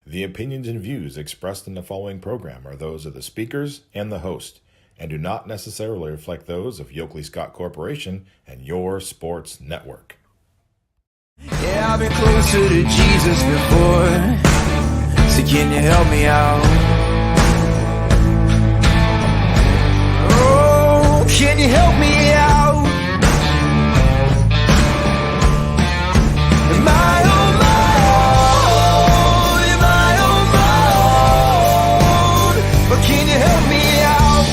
The opinions and views expressed in the following program are those of the speakers and the host, and do not necessarily reflect those of Yoakley Scott Corporation and your sports network. Yeah, I've been closer to Jesus before, so can you help me out? Oh, can you help me out? Am I on my own? Am I on my own? Or can you help me out?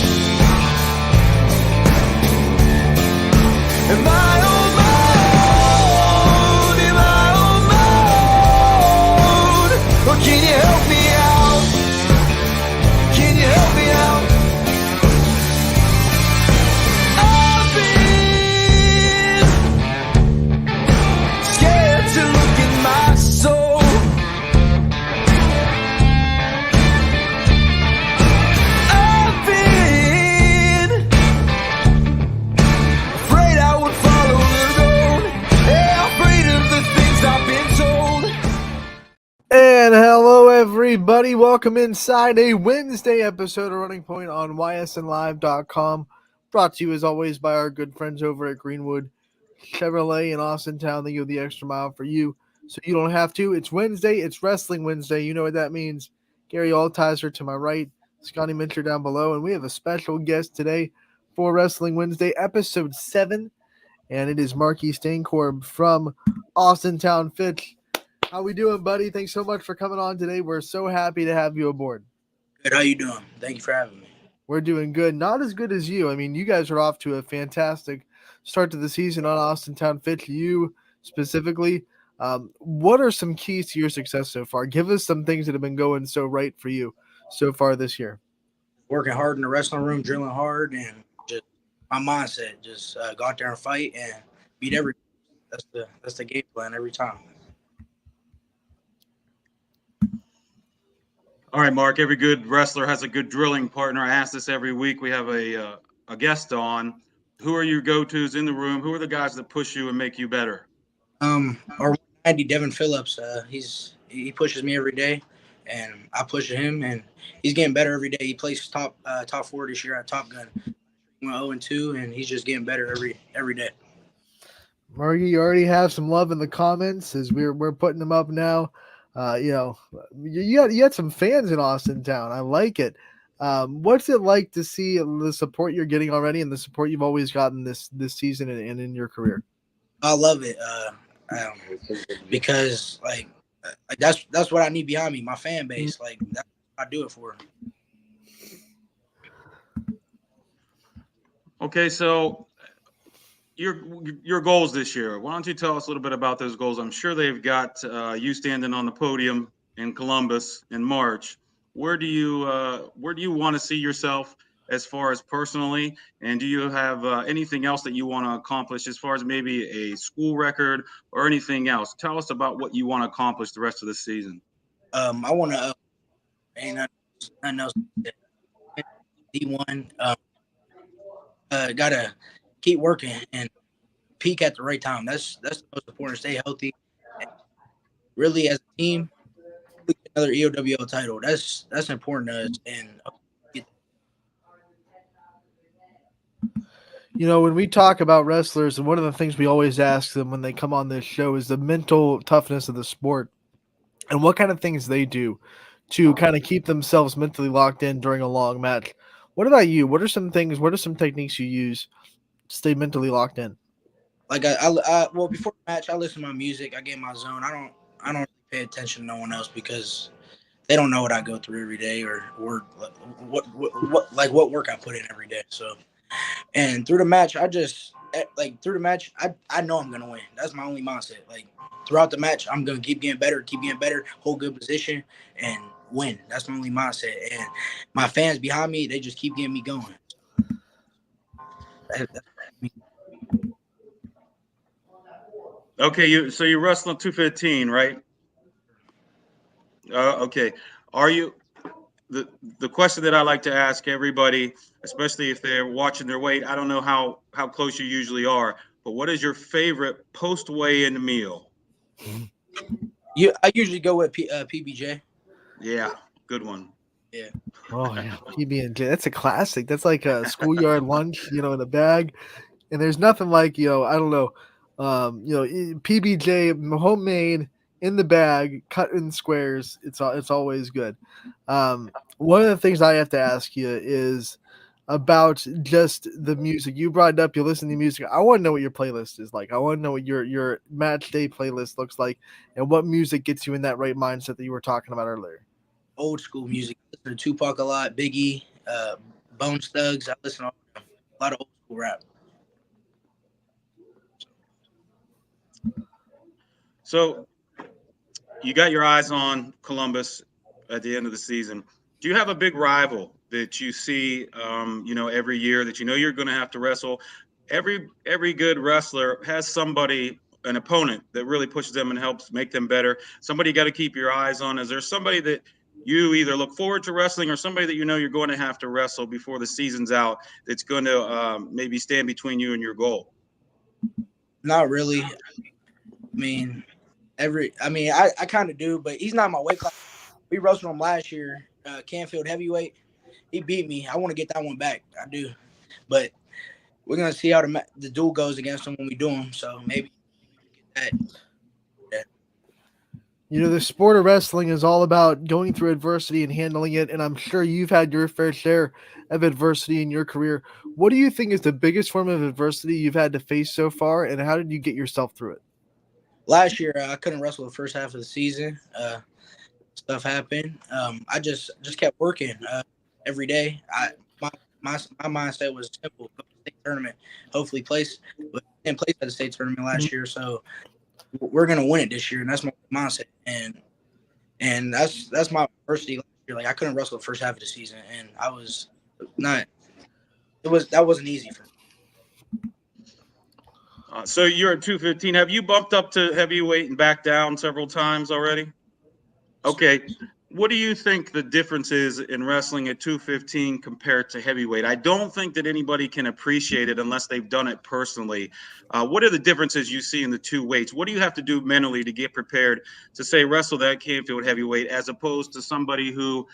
Am I on my own? Am I on my own? Or can you help me out? Can you help me out? I've been scared to look in my soul. I've been afraid I would follow the road. Yeah, afraid of the things I've been told. And hello, everybody. Welcome inside a Wednesday episode of Running Point on ysnlive.com. Brought to you, as always, by our good friends over at Greenwood Chevrolet in Austintown. They go the extra mile for you, so you don't have to. It's Wednesday. It's Wrestling Wednesday. You know what that means. Gary Altizer to my right, Scotty Minter down below, and we have a special guest today for Wrestling Wednesday, episode 7, and it is Marky Staincorb from Austintown Fitch. How we doing, buddy? Thanks so much for coming on today. We're so happy to have you aboard. Good. How you doing? Thank you for having me. We're doing good. Not as good as you. I mean, you guys are off to a fantastic start to the season on Austintown Fitch. You specifically, what are some keys to your success so far? Give us some things that have been going so right for you so far this year. Working hard in the wrestling room, drilling hard, and just my mindset. Just go out there and fight and beat every. That's the game plan every time. All right, Mark, every good wrestler has a good drilling partner. I ask this every week. We have a guest on. Who are your go-tos in the room? Who are the guys that push you and make you better? Our Andy Devin Phillips. He pushes me every day, and I push him, and he's getting better every day. He plays top 4 this year at Top Gun. He went 0-2, and he's just getting better every day. Margie, you already have some love in the comments as we're putting them up now. You had some fans in Austintown. I like it. What's it like to see the support you're getting already and the support you've always gotten this season and in your career? I love it because that's what I need behind me, my fan base. Like that's what I do it for. Okay, so your goals this year. Why don't you tell us a little bit about those goals? I'm sure they've got you standing on the podium in Columbus in March. Where do you want to see yourself as far as personally? And do you have anything else that you want to accomplish as far as maybe a school record or anything else? Tell us about what you want to accomplish the rest of the season. I want to nothing else. D1. Gotta keep working and peak at the right time. That's the most important. Stay healthy. And really, as a team, we get another EOWO title. That's important to us. And You know, when we talk about wrestlers, and one of the things we always ask them when they come on this show is the mental toughness of the sport and what kind of things they do to kind of keep themselves mentally locked in during a long match. What about you? What are some techniques you use to stay mentally locked in? like well, before the match, I listen to my music. I get in my zone. I don't pay attention to no one else because they don't know what I go through every day or what work I put in every day. So, and through the match, I know I'm gonna win. That's my only mindset. Like throughout the match, I'm gonna keep getting better, hold good position, and win. That's my only mindset. And my fans behind me, they just keep getting me going. Okay, you're wrestling 215, right? Okay. Are you the question that I like to ask everybody, especially if they're watching their weight? I don't know how close you usually are, but what is your favorite post weigh-in meal? I usually go with PBJ. Yeah, good one. Yeah. Oh yeah, PB&J. That's a classic. That's like a schoolyard lunch, in a bag. And there's nothing like, I don't know, PBJ homemade in the bag, cut in squares. It's always good. One of the things I have to ask you is about just the music. You brought it up. You listen to music. I want to know what your playlist is like. I want to know what your match day playlist looks like, and what music gets you in that right mindset that you were talking about earlier. Old school music. I listen to Tupac a lot, Biggie, Bone Thugs. I listen to a lot of old school rap. So you got your eyes on Columbus at the end of the season. Do you have a big rival that you see, every year that you know you're going to have to wrestle? Every good wrestler has somebody, an opponent that really pushes them and helps make them better. Somebody you got to keep your eyes on. Is there somebody that you either look forward to wrestling or somebody that you know you're going to have to wrestle before the season's out that's going to maybe stand between you and your goal? Not really. I mean, I kind of do, but he's not my weight class. We wrestled him last year, Canfield heavyweight. He beat me. I want to get that one back. I do, but we're gonna see how the duel goes against him when we do him. So maybe get that. The sport of wrestling is all about going through adversity and handling it. And I'm sure you've had your fair share of adversity in your career. What do you think is the biggest form of adversity you've had to face so far? And how did you get yourself through it? Last year, I couldn't wrestle the first half of the season. Stuff happened. I just kept working every day. My mindset was simple: go to the state tournament, hopefully place. But I didn't place at the state tournament last year, so we're gonna win it this year, and that's my mindset. And that's my adversity last year. Like I couldn't wrestle the first half of the season, and I was not. That wasn't easy for me. So you're at 215. Have you bumped up to heavyweight and back down several times already? Okay. What do you think the difference is in wrestling at 215 compared to heavyweight? I don't think that anybody can appreciate it unless they've done it personally. What are the differences you see in the two weights? What do you have to do mentally to get prepared to say wrestle that Canfield heavyweight as opposed to somebody who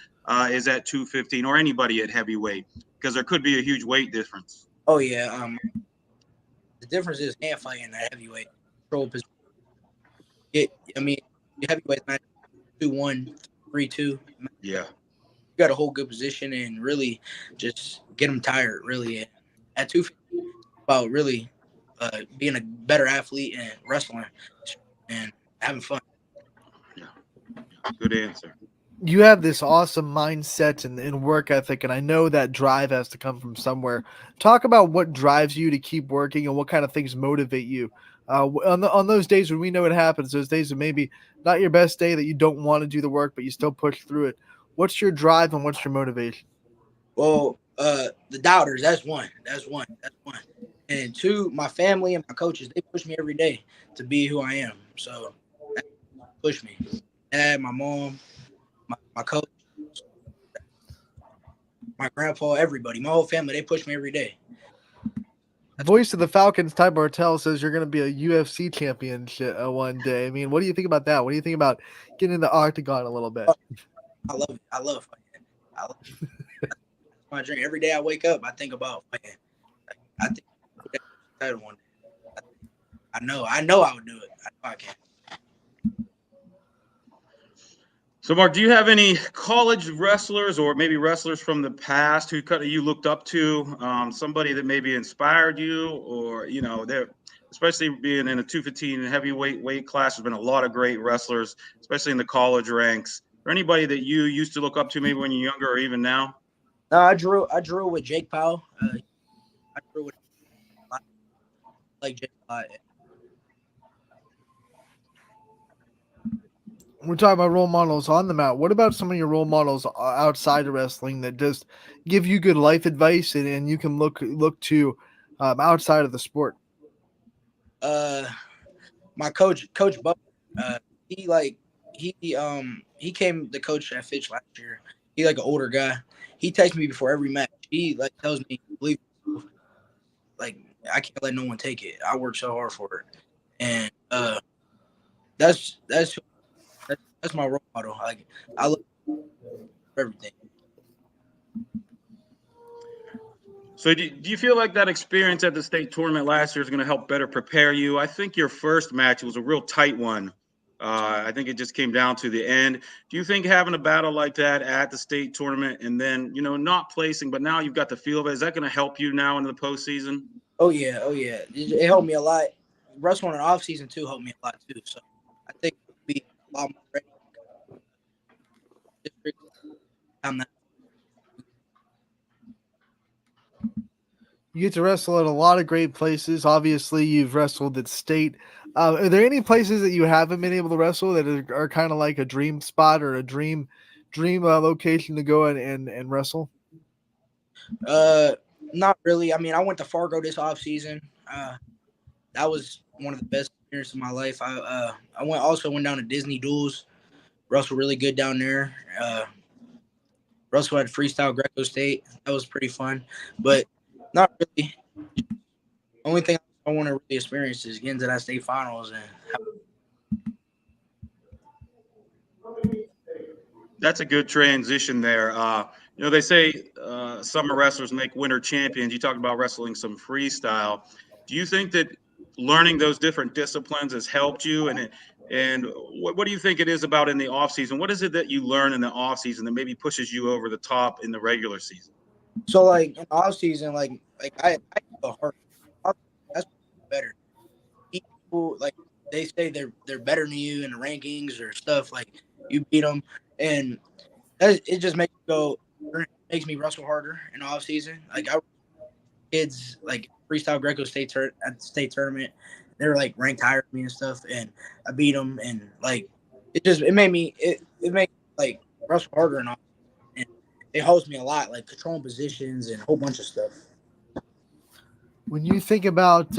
is at 215 or anybody at heavyweight? Because there could be a huge weight difference. Oh yeah. The difference is hand fighting at heavyweight. Control position. Your heavyweight match 2-1, 3-2. Yeah. You got to hold good position and really just get them tired. Really, at 250, about really being a better athlete and wrestling and having fun. Yeah. Good answer. You have this awesome mindset and work ethic, and I know that drive has to come from somewhere. Talk about what drives you to keep working and what kind of things motivate you. On those days when we know it happens, those days that maybe not your best day, that you don't want to do the work, but you still push through it. What's your drive and what's your motivation? Well, the doubters, that's one. And two, my family and my coaches, they push me every day to be who I am. So that push me. Dad, my mom, my coach, my grandpa, everybody, my whole family, they push me every day. Voice of the Falcons, Ty Bartel, says you're going to be a UFC champion one day. I mean, what do you think about that? What do you think about getting in the octagon a little bit? I love it. I love fighting. That's my dream. Every day I wake up, I think about fighting. I think title one day. I know I would do it. I know I can. So, Mark, do you have any college wrestlers or maybe wrestlers from the past who you looked up to? Somebody that maybe inspired you, or they're especially being in a 215 heavyweight weight class. There's been a lot of great wrestlers, especially in the college ranks. Or anybody that you used to look up to, maybe when you're younger or even now? No, I drew with Jake Powell. I drew with like Jake a lot. We're talking about role models on the mat. What about some of your role models outside of wrestling that just give you good life advice and you can look to outside of the sport? My coach Buck, he came to coach at Fitch last year. He like an older guy. He texts me before every match. He like tells me, believe me, like I can't let no one take it. I work so hard for it, and that's my role model. Like I look everything. So do you feel like that experience at the state tournament last year is going to help better prepare you? I think your first match was a real tight one. I think it just came down to the end. Do you think having a battle like that at the state tournament and then, not placing, but now you've got the feel of it, is that going to help you now into the postseason? Oh yeah, oh yeah. It helped me a lot. Wrestling in the off season too helped me a lot too. So I think I'll be a lot more ready. I'm not. You get to wrestle at a lot of great places. Obviously, you've wrestled at state. Are there any places that you haven't been able to wrestle that are kind of like a dream spot or a dream location to go and wrestle? Not really. I mean, I went to Fargo this off season. That was one of the best experiences of my life. I went down to Disney Duels. Russell really good down there. Russell had freestyle Greco State. That was pretty fun, but not really. Only thing I want to really experience is getting to that state finals. And That's a good transition there. They say summer wrestlers make winter champions. You talked about wrestling some freestyle. Do you think that learning those different disciplines has helped you? And what do you think it is about in the off season? What is it that you learn in the off season that maybe pushes you over the top in the regular season? so, like in the off season, I go hard. That's better. People like they say they're better than you in the rankings or stuff. Like you beat them, and it just makes me go. Makes me wrestle harder in the off season. Like kids like freestyle Greco State at the state tournament, they're like ranked higher than me and stuff, and I beat them, and like it made me like wrestle harder and all, and it helps me a lot, like controlling positions and a whole bunch of stuff. When you think about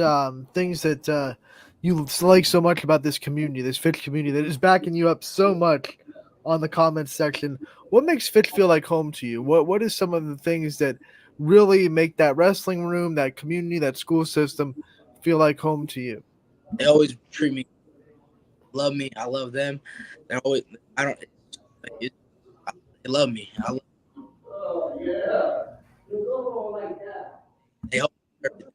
things that you like so much about this community, this Fitch community that is backing you up so much on the comments section, what makes Fitch feel like home to you? What is some of the things that really make that wrestling room, that community, that school system feel like home to you? They always treat me, love me. I love them. They always, I don't, like, they love me. They help me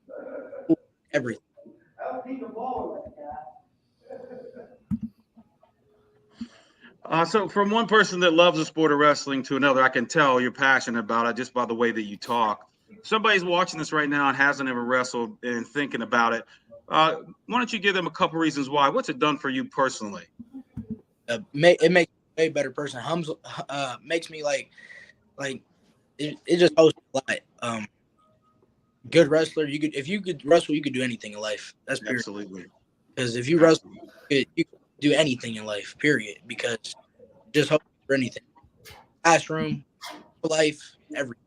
with everything. So from one person that loves the sport of wrestling to another, I can tell you're passionate about it just by the way that you talk. Somebody's watching this right now and hasn't ever wrestled and thinking about it. Why don't you give them a couple reasons why? What's it done for you personally? It makes me a way better person. Makes me like it just helps a lot. Good wrestler, if you could wrestle, you could do anything in life. That's period. Absolutely. Because if you wrestle, you could do anything in life. Period. Because just hope for anything. Classroom, life, everything.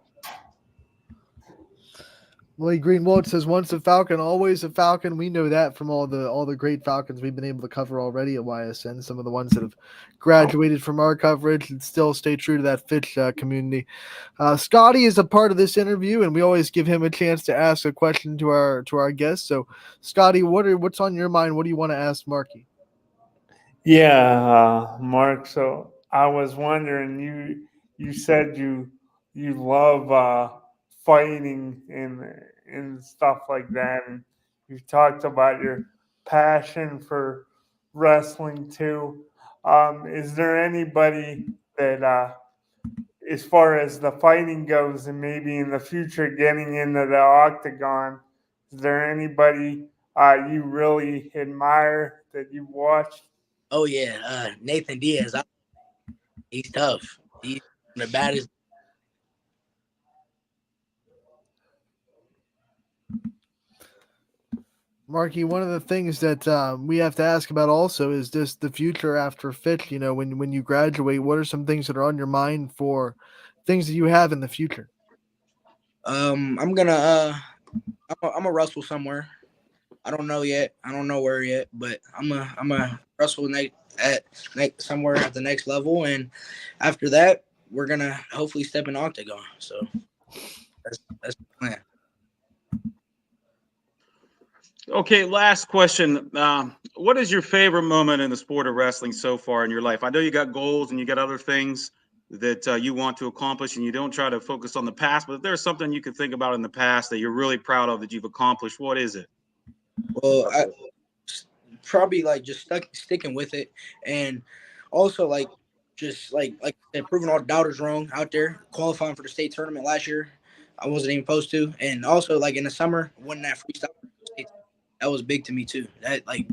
Willie Greenwald says, "Once a Falcon, always a Falcon." We know that from all the great Falcons we've been able to cover already at YSN. Some of the ones that have graduated from our coverage and still stay true to that Fitch community. Scotty is a part of this interview, and we always give him a chance to ask a question to our guests. So, Scotty, what's on your mind? What do you want to ask Marky? Yeah, Mark. So I was wondering, you said you love fighting and stuff like that, and you talked about your passion for wrestling too. Is there anybody that, as far as the fighting goes, and maybe in the future getting into the octagon, is there anybody you really admire that you watched? Oh yeah, Nathan Diaz. He's tough. He's the baddest. Marky, one of the things that we have to ask about also is just the future after Fitch. When you graduate, what are some things that are on your mind for things that you have in the future? I'm gonna wrestle somewhere. I don't know yet. I don't know where yet, but I'm a wrestle somewhere at the next level, and after that, we're gonna hopefully step in octagon. So that's the plan. Okay, last question. What is your favorite moment in the sport of wrestling so far in your life? I know you got goals and you got other things, that you want to accomplish, and you don't try to focus on the past, but if there's something you can think about in the past that you're really proud of that you've accomplished, what is it? Well, probably like just sticking with it, and also like just like I said, proving all the doubters wrong out there. Qualifying for the state tournament last year, I wasn't even supposed to, and also like in the summer winning that freestyle state, that was big to me too. That like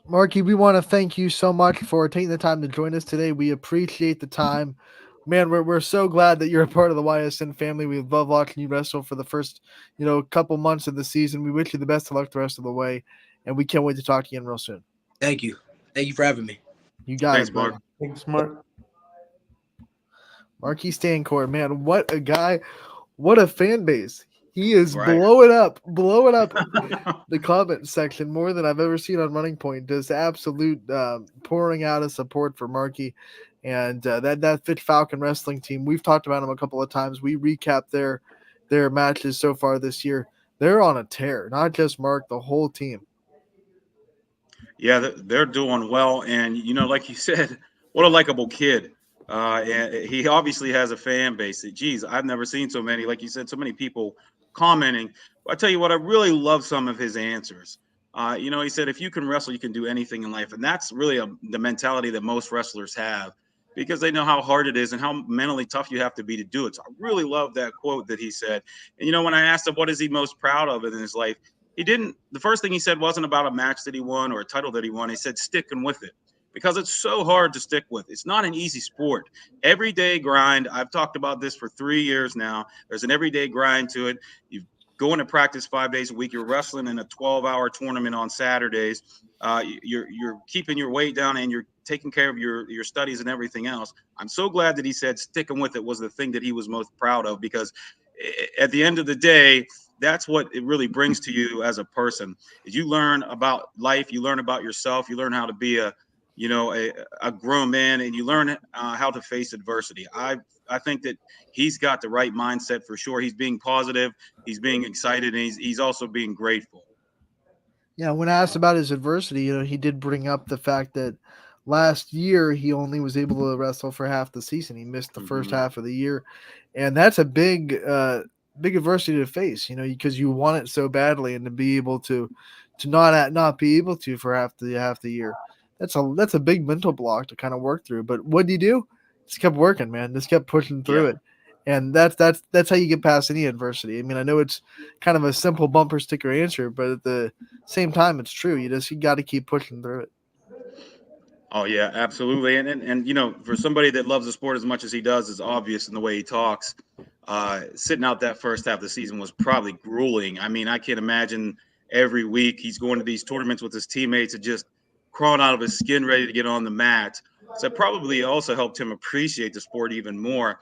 Marky, we want to thank you so much for taking the time to join us today. We appreciate the time. Man, we're so glad that you're a part of the YSN family. We love watching you wrestle for the first, couple months of the season. We wish you the best of luck the rest of the way, and we can't wait to talk to you again real soon. thank you, for having me. You got Thanks, it, Mark. brother. Thanks, Mark. Marky Stancourt, man, what a guy. What a fan base. He is Right. blowing up the comment section more than I've ever seen on Running Point. Just absolute pouring out of support for Marky and that Fit Falcon wrestling team. We've talked about them a couple of times. We recapped their matches so far this year. They're on a tear, not just Mark, the whole team. Yeah, they're doing well, and like you said, what a likable kid. And he obviously has a fan base. Geez, I've never seen so many, like you said, so many people commenting. But I tell you what, I really love some of his answers. He said, if you can wrestle, you can do anything in life, and that's really the mentality that most wrestlers have, because they know how hard it is and how mentally tough you have to be to do it. So I really love that quote that he said. And when I asked him what is he most proud of in his life, he didn't, the first thing he said wasn't about a match that he won or a title that he won. He said sticking with it, because it's so hard to stick with. It's not an easy sport. Everyday grind. I've talked about this for 3 years now. There's an everyday grind to it. You go into practice 5 days a week. You're wrestling in a 12-hour tournament on Saturdays. You're keeping your weight down, and you're taking care of your studies and everything else. I'm so glad that he said sticking with it was the thing that he was most proud of, because at the end of the day, that's what it really brings to you as a person. Is you learn about life, you learn about yourself, you learn how to be a grown man, and you learn how to face adversity. I think that he's got the right mindset for sure. He's being positive, he's being excited, and he's also being grateful. Yeah, when asked about his adversity, he did bring up the fact that last year he only was able to wrestle for half the season. He missed the first Mm-hmm. half of the year, and that's a big adversity to face. Because you want it so badly, and to be able to not be able to for half the year, that's a big mental block to kind of work through. But what did he do? Just kept working, man. Just kept pushing through Yeah. it, and that's how you get past any adversity. I mean, I know it's kind of a simple bumper sticker answer, but at the same time, it's true. You got to keep pushing through it. Oh yeah, absolutely. And for somebody that loves the sport as much as he does, is obvious in the way he talks. Sitting out that first half of the season was probably grueling. I mean, I can't imagine every week he's going to these tournaments with his teammates and just crawling out of his skin, ready to get on the mat. So it probably also helped him appreciate the sport even more.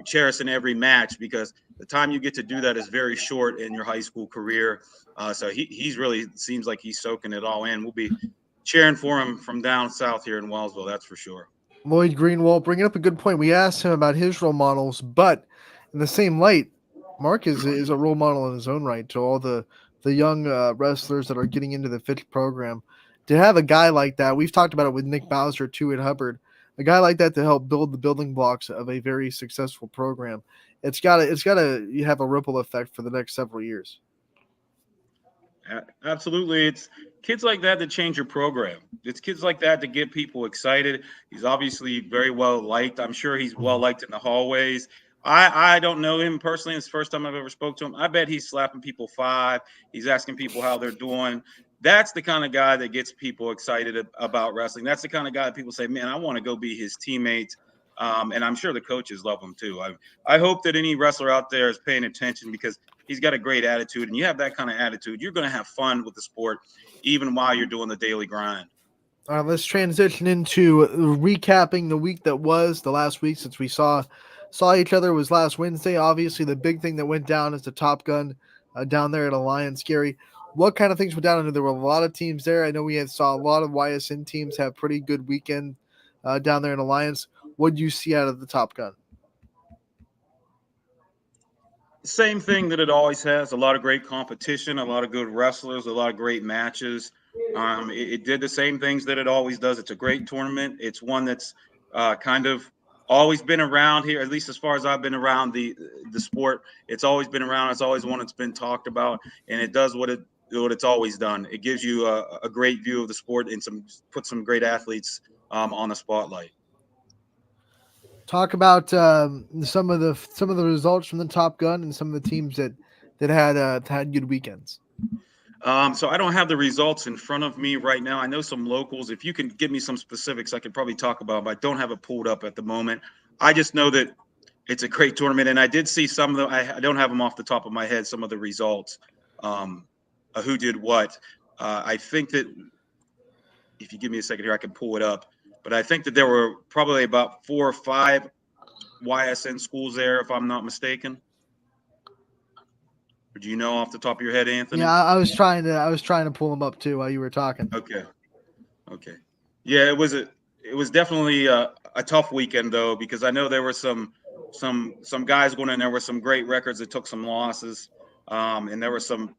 Cherishing every match, because the time you get to do that is very short in your high school career. So he's really seems like he's soaking it all in. We'll be cheering for him from down south here in Wellsville, that's for sure. Lloyd Greenwald bringing up a good point. We asked him about his role models, but in the same light, Mark is a role model in his own right to all the young wrestlers that are getting into the fifth program. To have a guy like that, we've talked about it with Nick Bowser too at Hubbard, a guy like that to help build the building blocks of a very successful program. It's gotta you have a ripple effect for the next several years. Absolutely. It's kids like that that change your program. It's kids like that that get people excited. He's obviously very well liked. I'm sure he's well liked in the hallways. I don't know him personally. It's the first time I've ever spoke to him. I bet he's slapping people five. He's asking people how they're doing. That's the kind of guy that gets people excited about wrestling. That's the kind of guy that people say, man, I want to go be his teammate. And I'm sure the coaches love him too. I hope that any wrestler out there is paying attention, because he's got a great attitude, and you have that kind of attitude, you're going to have fun with the sport, even while you're doing the daily grind. All right, let's transition into recapping the week that was. The last week since we saw each other was last Wednesday. Obviously, the big thing that went down is the Top Gun down there at Alliance. Gary, what kind of things went down? I know there were a lot of teams there. I know we saw a lot of YSN teams have pretty good weekend down there in Alliance. What did you see out of the Top Gun? Same thing that it always has: a lot of great competition, a lot of good wrestlers, a lot of great matches. It did the same things that it always does. It's a great tournament. It's one that's kind of always been around here, at least as far as I've been around the sport. It's always been around. It's always one that's been talked about, and it does what it's always done. It gives you a great view of the sport and put some great athletes on the spotlight. Talk about some of the results from the Top Gun and some of the teams that had good weekends. So I don't have the results in front of me right now. I know some locals. If you can give me some specifics, I could probably talk about, but I don't have it pulled up at the moment. I just know that it's a great tournament, and I did see some of them. I don't have them off the top of my head. Some of the results, who did what. I think that if you give me a second here, I can pull it up. But I think that there were probably about 4 or 5 YSN schools there, if I'm not mistaken. Or do you know off the top of your head, Anthony? Yeah, I was trying to pull them up too while you were talking. Okay. Okay. Yeah, it was definitely a tough weekend though, because I know there were some guys going in there with some great records that took some losses, and there were some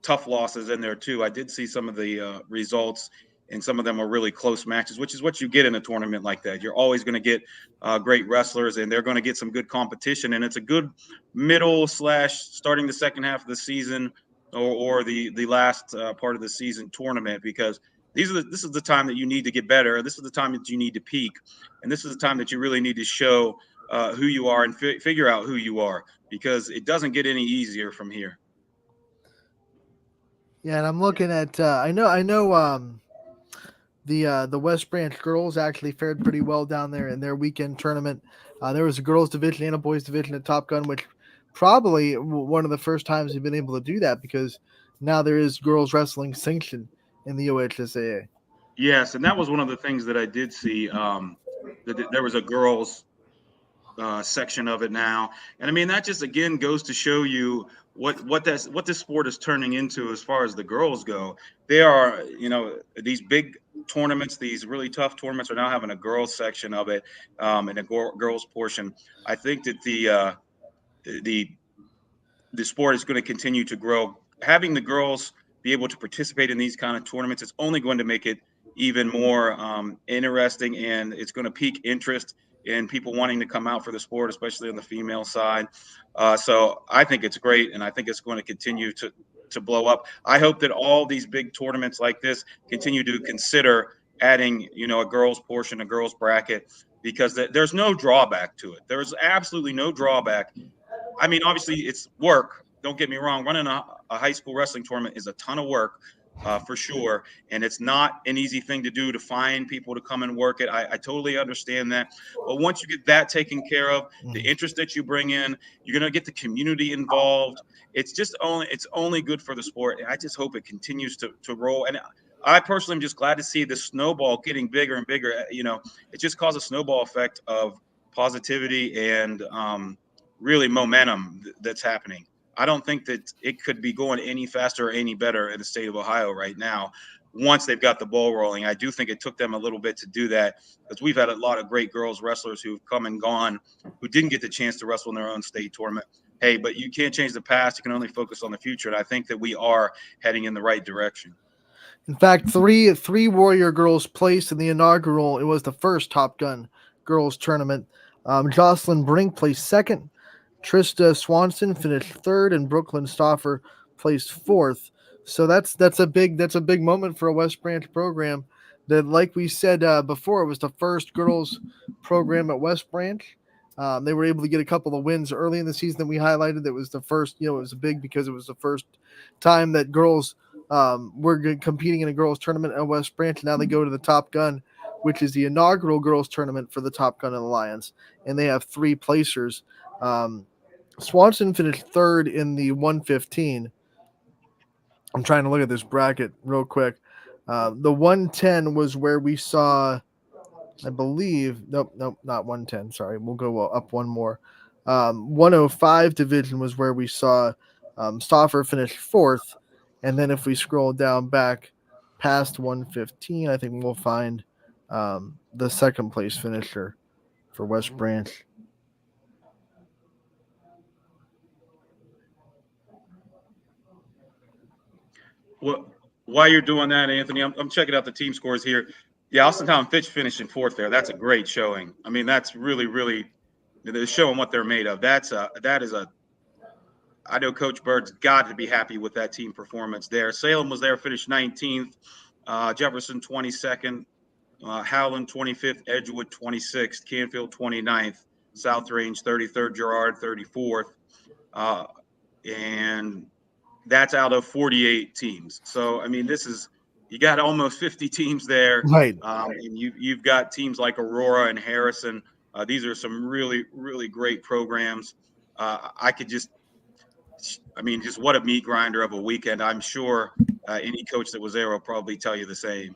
tough losses in there too. I did see some of the results, and some of them were really close matches, which is what you get in a tournament like that. You're always going to get great wrestlers, and they're going to get some good competition, and it's a good middle / starting the second half of the season or the last part of the season tournament, because this is the time that you need to get better. This is the time that you need to peak, and this is the time that you really need to show who you are and figure out who you are, because it doesn't get any easier from here. Yeah, and I'm looking at I know the West Branch girls actually fared pretty well down there in their weekend tournament. There was a girls division and a boys division at Top Gun, which probably one of the first times they've been able to do that, because now there is girls wrestling sanction in the OHSAA. Yes, and that was one of the things that I did see. That there was a girls section of it now, and I mean that just again goes to show you what this sport is turning into as far as the girls go. They are, these big tournaments, these really tough tournaments are now having a girls section of it, and a girls portion. I think that the the sport is going to continue to grow. Having the girls be able to participate in these kind of tournaments is only going to make it even more interesting, and it's going to pique interest in people wanting to come out for the sport, especially on the female side. So I think it's great, and I think it's going to continue to blow up. I hope that all these big tournaments like this continue to consider adding, a girls portion, a girls bracket, because there's no drawback to it. There's absolutely no drawback. I mean, obviously it's work. Don't get me wrong. Running a high school wrestling tournament is a ton of work, for sure. And it's not an easy thing to do, to find people to come and work it. I totally understand that. But once you get that taken care of, the interest that you bring in, you're going to get the community involved. It's only good for the sport. And I just hope it continues to roll. And I personally am just glad to see the snowball getting bigger and bigger. It just caused a snowball effect of positivity and, really momentum that's happening. I don't think that it could be going any faster or any better in the state of Ohio right now once they've got the ball rolling. I do think it took them a little bit to do that, because we've had a lot of great girls wrestlers who've come and gone who didn't get the chance to wrestle in their own state tournament. Hey, but you can't change the past. You can only focus on the future. And I think that we are heading in the right direction. In fact, three Warrior girls placed in the inaugural. It was the first Top Gun girls tournament. Jocelyn Brink placed second. Trista Swanson finished third, and Brooklyn Stoffer placed fourth. So that's a big moment for a West Branch program. That, like we said before, it was the first girls program at West Branch. They were able to get a couple of wins early in the season that we highlighted. It was the first, it was big because it was the first time that girls were competing in a girls tournament at West Branch. Now they go to the Top Gun, which is the inaugural girls tournament for the Top Gun Alliance, and they have 3 placers. Swanson finished third in the 115. I'm trying to look at this bracket real quick. The 110 was where we saw, I believe, nope, not 110. Sorry, we'll go up one more. 105 division was where we saw Stoffer finish fourth. And then if we scroll down back past 115, I think we'll find the second place finisher for West Branch. Well, while you're doing that, Anthony, I'm checking out the team scores here. Yeah, Austin Fitch finished in fourth there. That's a great showing. I mean, that's really, really they're showing what they're made of. That is a I know Coach Bird's got to be happy with that team performance there. Salem was there, finished 19th. Jefferson 22nd. Howland 25th. Edgewood 26th. Canfield 29th. South Range 33rd. Girard 34th. And that's out of 48 teams. So, I mean, you got almost 50 teams there. Right. And you've got teams like Aurora and Harrison. These are some really, really great programs. Just what a meat grinder of a weekend. I'm sure any coach that was there will probably tell you the same.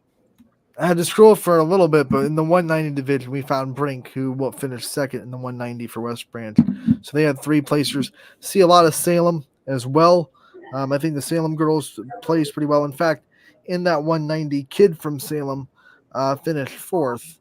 I had to scroll for a little bit, but in the 190 division, we found Brink, who finished second in the 190 for West Branch. So they had 3 placers. See a lot of Salem as well. I think the Salem girls plays pretty well. In fact, in that 190, kid from Salem finished 4th.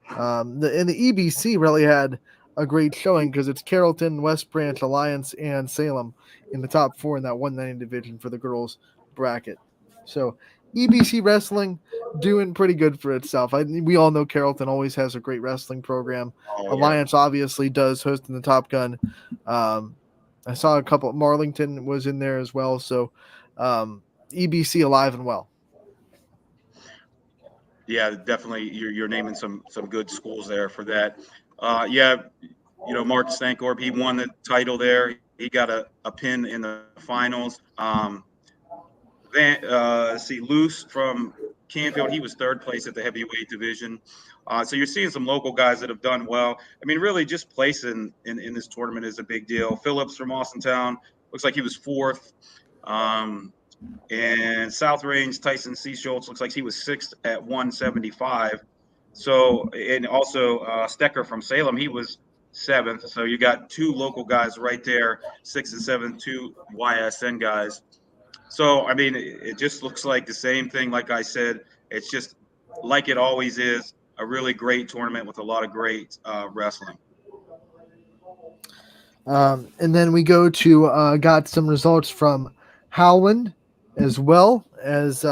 And the EBC really had a great showing because it's Carrollton, West Branch, Alliance, and Salem in the top 4 in that 190 division for the girls bracket. So EBC wrestling doing pretty good for itself. We all know Carrollton always has a great wrestling program. Alliance obviously does, hosting the Top Gun. I saw a couple. Marlington was in there as well. So EBC alive and well. Yeah, definitely. You're naming some good schools there for that. Mark Stankorp, he won the title there. He got a pin in the finals. Luce from Canfield, he was 3rd place at the heavyweight division. So you're seeing some local guys that have done well. I mean, really just placing in this tournament is a big deal. Phillips from Austintown, looks like he was 4th. And South Range, Tyson C. Schultz, looks like he was 6th at 175. So, and also Stecker from Salem, he was 7th. So you got 2 local guys right there, 6th and 7th, 2 YSN guys. So, I mean, it just looks like the same thing. Like I said, it's just like it always is, a really great tournament with a lot of great wrestling. And then we go to got some results from Howland as well as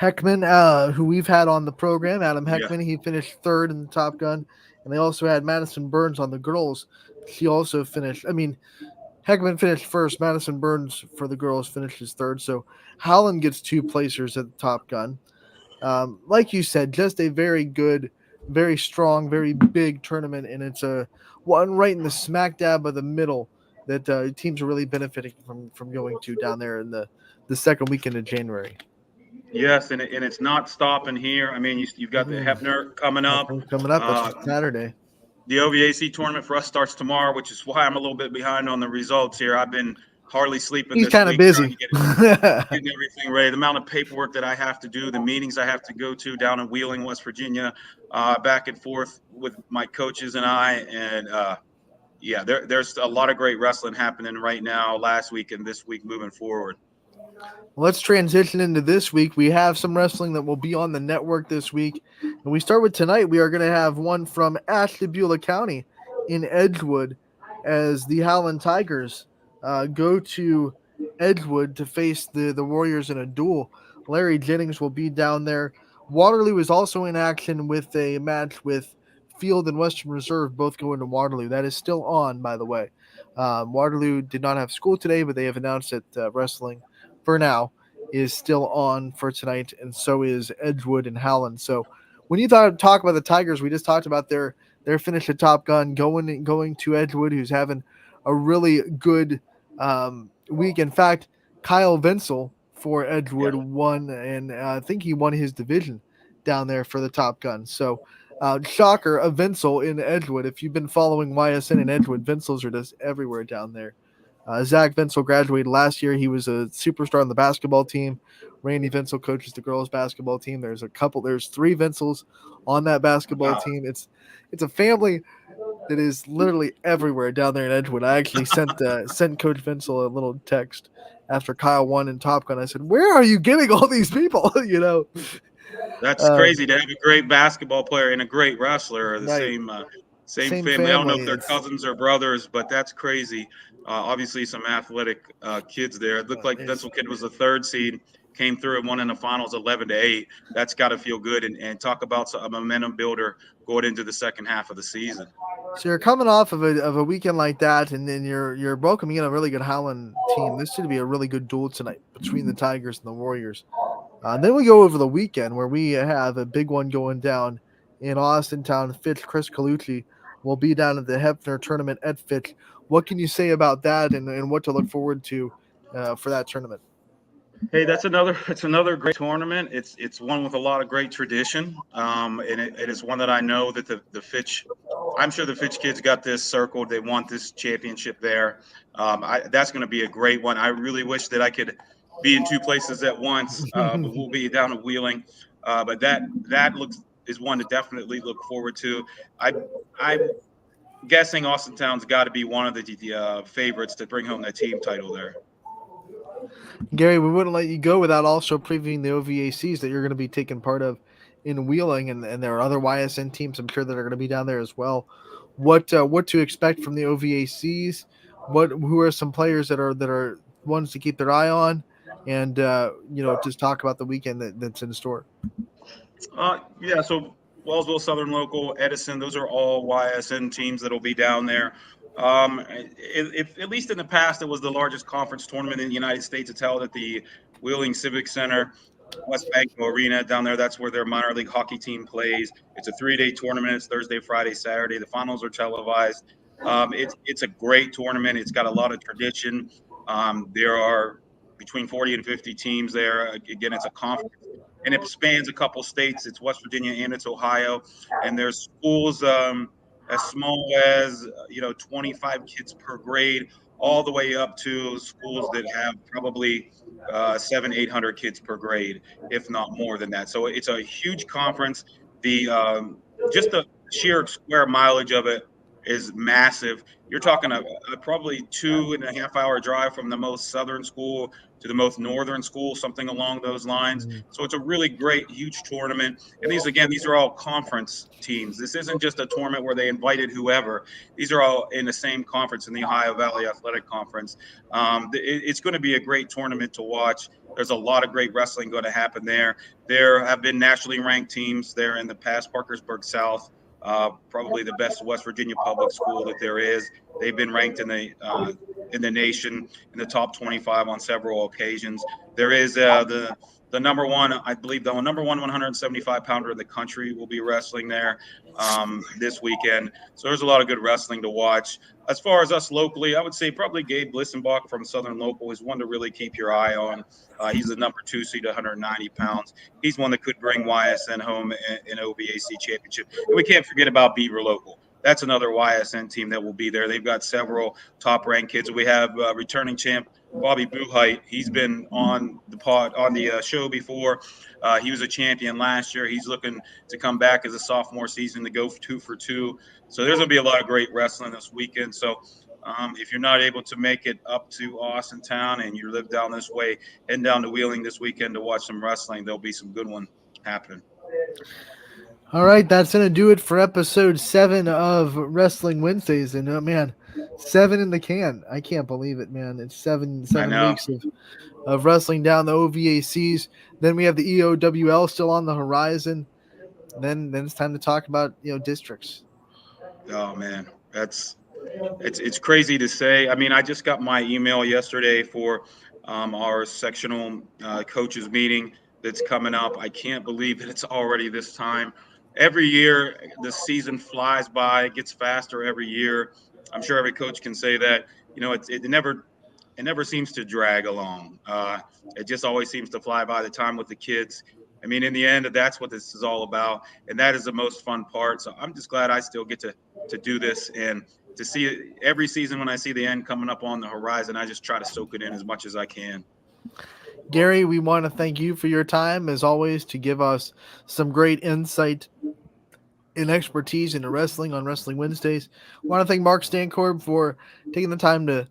Heckman, who we've had on the program. Adam Heckman, He finished 3rd in the Top Gun. And they also had Madison Burns on the girls. She also finished, Heckman finished 1st. Madison Burns for the girls finishes 3rd. So Howland gets 2 placers at the Top Gun. Like you said, just a very good, very strong, very big tournament. And it's one right in the smack dab of the middle that teams are really benefiting from going to down there in the second weekend of January. Yes, and it's not stopping here. I mean, you've got the Hefner coming up. That's Saturday. The OVAC tournament for us starts tomorrow, which is why I'm a little bit behind on the results here. I've been hardly sleeping. He's kind of busy. Getting everything ready. The amount of paperwork that I have to do, the meetings I have to go to down in Wheeling, West Virginia, back and forth with my coaches and I. And there's a lot of great wrestling happening right now, last week and this week moving forward. Let's transition into this week. We have some wrestling that will be on the network this week. And we start with tonight. We are going to have one from Ashtabula County in Edgewood as the Howland Tigers go to Edgewood to face the Warriors in a duel. Larry Jennings will be down there. Waterloo is also in action with a match with Field and Western Reserve, both going to Waterloo. That is still on, by the way. Waterloo did not have school today, but they have announced that wrestling for now is still on for tonight, and so is Edgewood and Howland. So when you talk about the Tigers, we just talked about their finish at Top Gun going to Edgewood, who's having a really good week. In fact, Kyle Venzel for Edgewood won, and I think he won his division down there for the Top Gun. So shocker of Venzel in Edgewood. If you've been following YSN in Edgewood, Venzels are just everywhere down there. Zach Venzel graduated last year. He was a superstar on the basketball team. Randy Venzel coaches the girls basketball team. There's 3 Venzels on that basketball team. It's a family that is literally everywhere down there in Edgewood. I actually sent Coach Venzel a little text after Kyle won in Top Gun. I said, "Where are you getting all these people?" That's crazy to have a great basketball player and a great wrestler, the Same Same family. I don't know family. if they're It's cousins or brothers, but that's crazy. Obviously, some athletic kids there. It looked like the it's pencil kid was the third seed, came through and won in the finals 11-8. That's got to feel good and talk about a momentum builder going into the second half of the season. So you're coming off of a weekend like that, and then you're welcoming in a really good Howland team. This should be a really good duel tonight between the Tigers and the Warriors. Then we go over the weekend where we have a big one going down in Austin Town. Fitch Chris Colucci will be down at the Hefner tournament at Fitch. What can you say about that, and what to look forward to for that tournament? Hey, it's another great tournament. It's one with a lot of great tradition, and it is one that I know that the Fitch. I'm sure the Fitch kids got this circled. They want this championship there. That's going to be a great one. I really wish that I could be in two places at once, but we'll be down at Wheeling. But that looks is one to definitely look forward to. I'm guessing Austin Town's got to be one of the favorites to bring home that team title there. Gary, we wouldn't let you go without also previewing the OVACs that you're going to be taking part of in Wheeling, and there are other YSN teams I'm sure that are going to be down there as well. What to expect from the OVACs? Who are some players that are ones to keep their eye on, and just talk about the weekend that's in store. Yeah, so Wellsville, Southern Local, Edison, those are all YSN teams that'll be down there. If at least in the past, it was the largest conference tournament in the United States. It's held at the Wheeling Civic Center, West Bank Arena down there. That's where their minor league hockey team plays. It's a 3-day tournament. It's Thursday, Friday, Saturday. The finals are televised. It's a great tournament. It's got a lot of tradition. There are between 40 and 50 teams there. Again, it's a conference and it spans a couple states. It's West Virginia and it's Ohio, and there's schools as small as 25 kids per grade, all the way up to schools that have probably 700-800 kids per grade, if not more than that. So it's a huge conference. The just the sheer square mileage of it is massive. You're talking a probably 2.5 hour drive from the most southern school to the most northern school, something along those lines. So it's a really great, huge tournament. And these are all conference teams. This isn't just a tournament where they invited whoever. These are all in the same conference, in the Ohio Valley Athletic Conference. It's going to be a great tournament to watch. There's a lot of great wrestling going to happen there. There have been nationally ranked teams there in the past. Parkersburg South, probably the best West Virginia public school that there is. They've been ranked in the nation in the top 25 on several occasions. There is the number one, I believe the number one 175 pounder in the country will be wrestling there this weekend. So there's a lot of good wrestling to watch. As far as us locally, I would say probably Gabe Blissenbach from Southern Local is one to really keep your eye on. He's the number 2 seed, 190 pounds. He's one that could bring YSN home in OVAC championship. And we can't forget about Beaver Local. That's another YSN team that will be there. They've got several top-ranked kids. We have returning champ Bobby Buhite. He's been on the show before. He was a champion last year. He's looking to come back as a sophomore season to go 2 for 2. So there's going to be a lot of great wrestling this weekend. So if you're not able to make it up to Austin Town and you live down this way, head down to Wheeling this weekend to watch some wrestling. There'll be some good one happening. All right, that's going to do it for episode 7 of Wrestling Wednesdays. And man, 7 in the can. I can't believe it, man. It's seven weeks of wrestling down the OVACs. Then we have the EOWL still on the horizon. Then it's time to talk about districts. Oh man, it's crazy to say. I mean, I just got my email yesterday for our sectional coaches meeting that's coming up. I can't believe that it's already this time. Every year, the season flies by. It gets faster every year. I'm sure every coach can say that. It never seems to drag along. It just always seems to fly by the time with the kids. I mean, in the end, that's what this is all about, and that is the most fun part. So I'm just glad I still get to do this and to see it every season. When I see the end coming up on the horizon, I just try to soak it in as much as I can. Gary, we want to thank you for your time, as always, to give us some great insight and expertise into wrestling on Wrestling Wednesdays. I want to thank Mark Stankorb for taking the time to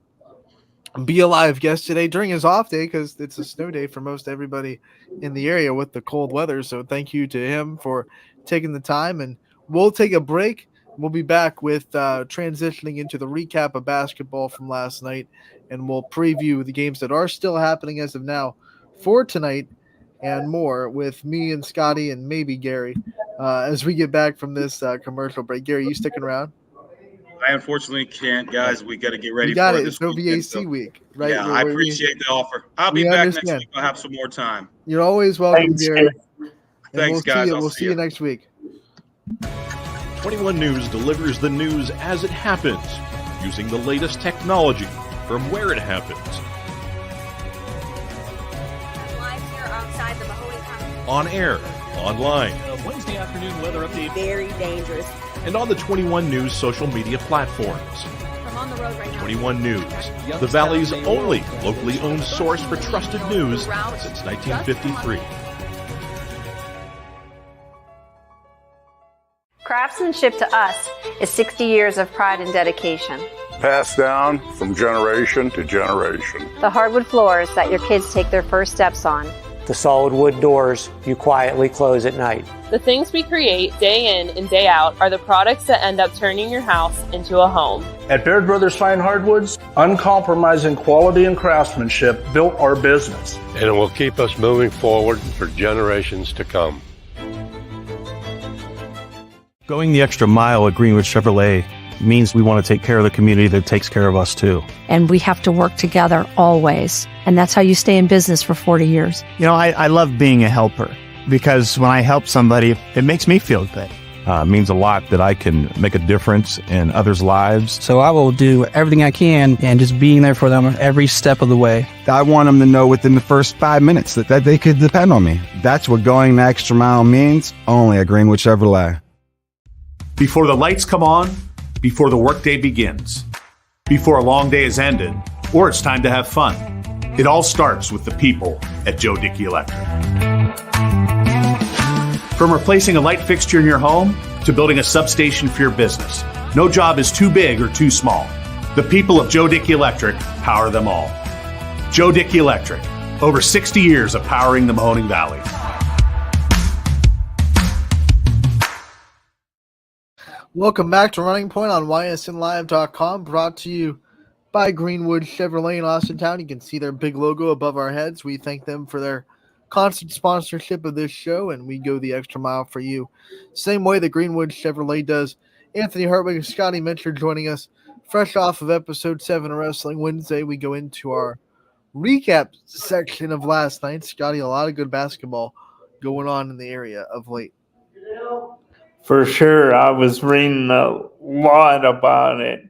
be a live guest today during his off day, because it's a snow day for most everybody in the area with the cold weather. So thank you to him for taking the time, and we'll take a break. We'll be back with transitioning into the recap of basketball from last night, and we'll preview the games that are still happening as of now for tonight and more with me and Scotty and maybe Gary as we get back from this commercial break. Gary, you sticking around? I unfortunately can't, guys. We got to get ready You got for it. this It's weekend. OVAC So, week, right? yeah, I appreciate the offer. I'll be we back next understand. week. I'll have some more time. You're always welcome, Thanks, Gary. Gary. And Thanks, guys. I'll We'll see see you. you next week. 21 News delivers the news as it happens, using the latest technology from where it happens. Live here outside the Mahoney County. On air, online, Wednesday afternoon weather update. Very dangerous. and on the 21 News social media platforms. I'm on the road right now. 21 News, the Valley's only locally owned source for trusted news since 1953. Craftsmanship to us is 60 years of pride and dedication. Passed down from generation to generation. The hardwood floors that your kids take their first steps on. The solid wood doors you quietly close at night. The things we create day in and day out are the products that end up turning your house into a home. At Baird Brothers Fine Hardwoods, uncompromising quality and craftsmanship built our business. And it will keep us moving forward for generations to come. Going the extra mile at Greenwood Chevrolet means we want to take care of the community that takes care of us too. And we have to work together always. And that's how you stay in business for 40 years. You know, I love being a helper because when I help somebody, it makes me feel good. It means a lot that I can make a difference in others' lives. So I will do everything I can and just being there for them every step of the way. I want them to know within the first 5 minutes that they could depend on me. That's what going the extra mile means, only at Greenwood Chevrolet. Before the lights come on, before the workday begins, before a long day is ended, or it's time to have fun. It all starts with the people at Joe Dickey Electric. From replacing a light fixture in your home to building a substation for your business, no job is too big or too small. The people of Joe Dickey Electric power them all. Joe Dickey Electric, over 60 years of powering the Mahoning Valley. Welcome back to Running Point on ysnlive.com, brought to you by Greenwood Chevrolet in Austintown. You can see their big logo above our heads. We thank them for their constant sponsorship of this show, and we go the extra mile for you. Same way that Greenwood Chevrolet does. Anthony Hartwig and Scotty Mincher joining us fresh off of episode 7 of Wrestling Wednesday. We go into our recap section of last night. Scotty, a lot of good basketball going on in the area of late. For sure. I was reading a lot about it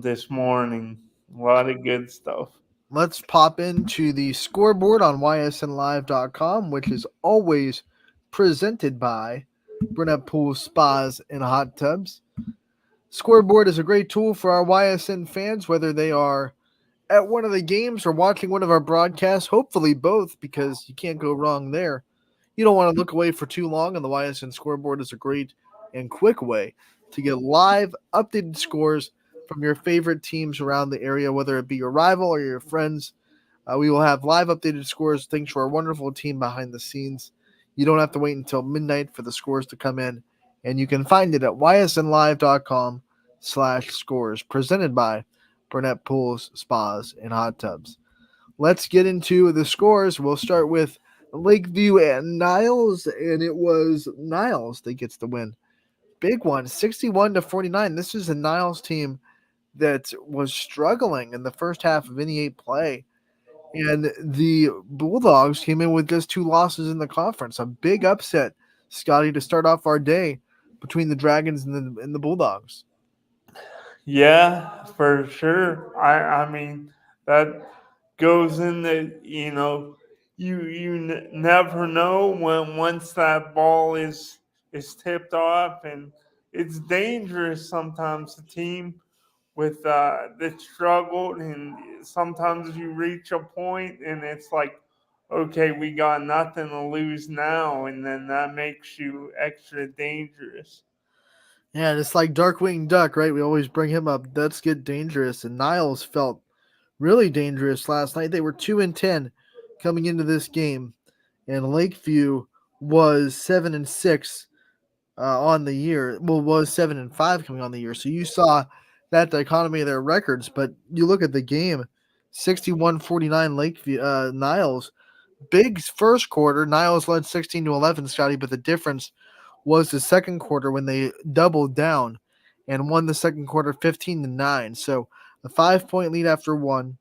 this morning. A lot of good stuff. Let's pop into the scoreboard on ysnlive.com, which is always presented by Burnett Pools, Spas, and Hot Tubs. Scoreboard is a great tool for our YSN fans, whether they are at one of the games or watching one of our broadcasts, hopefully both, because you can't go wrong there. You don't want to look away for too long, and the YSN scoreboard is a great and quick way to get live, updated scores from your favorite teams around the area, whether it be your rival or your friends. We will have live updated scores thanks to our wonderful team behind the scenes. You don't have to wait until midnight for the scores to come in, and you can find it at ysnlive.com/scores, presented by Burnett Pools, Spas, and Hot Tubs. Let's get into the scores. We'll start with Lakeview and Niles, and it was Niles that gets the win. Big one, 61-49. This is a Niles team that was struggling in the first half of NE8 play, and the Bulldogs came in with just 2 losses in the conference. A big upset, Scotty, to start off our day between the Dragons and the Bulldogs. Yeah, for sure. I mean, that goes in the, you never know when once that ball is tipped off, and it's dangerous sometimes. The team with that struggled, and sometimes you reach a point and it's like, okay, we got nothing to lose now, and then that makes you extra dangerous. Yeah, and it's like Darkwing Duck, right? We always bring him up. Let's get dangerous, and Niles felt really dangerous last night. They were 2-10 coming into this game, and Lakeview was 7-6 on the year. Well, was 7-5 coming on the year. So you saw that dichotomy of their records. But you look at the game, 61-49 Lakeview Niles. Big first quarter. Niles led 16-11, Scotty. But the difference was the second quarter when they doubled down and won the second quarter 15-9. So a 5-point lead after one,